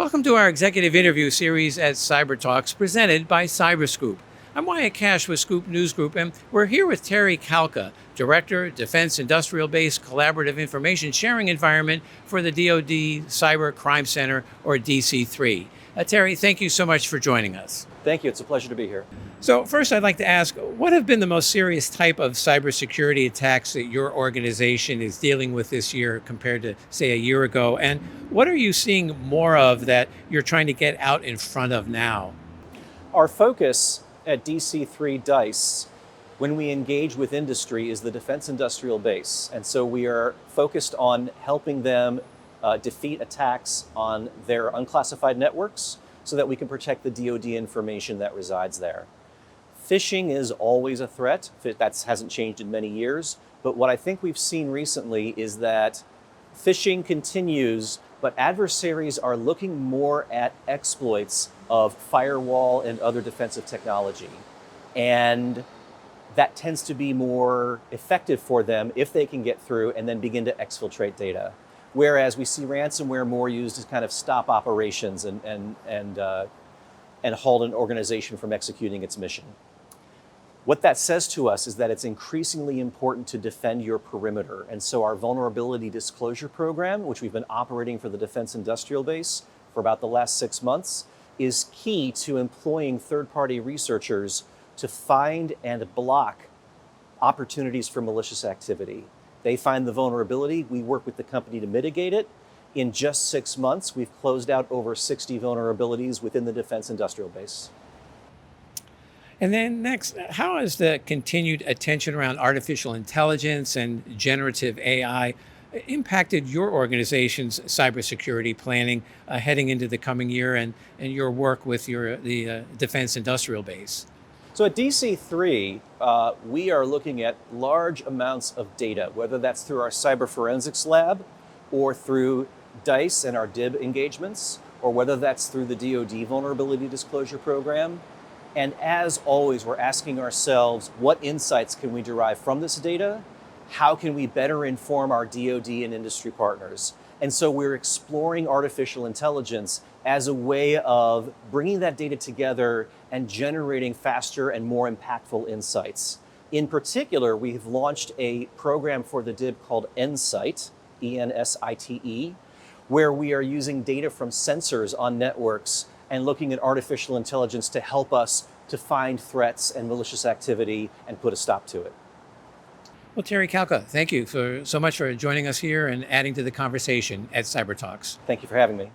Welcome to our executive interview series at CyberTalks presented by CyberScoop. I'm Wyatt Cash with Scoop News Group, and we're here with Terry Kalka, Director, Defense Industrial Base Collaborative Information Sharing Environment for the DOD Cyber Crime Center, or DC3. Terry, thank you so much for joining us. Thank you. It's a pleasure to be here. So first, I'd like to ask, what have been the most serious type of cybersecurity attacks that your organization is dealing with this year compared to, say, a year ago? And what are you seeing more of that you're trying to get out in front of now? Our focus at DC3 DICE, when we engage with industry, is the defense industrial base. And so we are focused on helping them defeat attacks on their unclassified networks so that we can protect the DOD information that resides there. Phishing is always a threat. That hasn't changed in many years. But what I think we've seen recently is that phishing continues, but adversaries are looking more at exploits of firewall and other defensive technology. And that tends to be more effective for them if they can get through and then begin to exfiltrate data. Whereas we see ransomware more used as kind of stop operations and halt an organization from executing its mission. What that says to us is that it's increasingly important to defend your perimeter. And so our vulnerability disclosure program, which we've been operating for the defense industrial base for about the last 6 months, is key to employing third-party researchers to find and block opportunities for malicious activity. They find the vulnerability, we work with the company to mitigate it. In just 6 months, we've closed out over 60 vulnerabilities within the defense industrial base. And then next, how has the continued attention around artificial intelligence and generative AI impacted your organization's cybersecurity planning heading into the coming year and your work with the defense industrial base? So at DC3, we are looking at large amounts of data, whether that's through our cyber forensics lab or through DICE and our DIB engagements, or whether that's through the DOD vulnerability disclosure program. And as always, we're asking ourselves, what insights can we derive from this data? How can we better inform our DOD and industry partners? And so we're exploring artificial intelligence as a way of bringing that data together and generating faster and more impactful insights. In particular, we've launched a program for the DIB called EnSite, E-N-S-I-T-E, where we are using data from sensors on networks and looking at artificial intelligence to help us to find threats and malicious activity and put a stop to it. Well, Terry Kalka, thank you so much for joining us here and adding to the conversation at CyberTalks. Thank you for having me.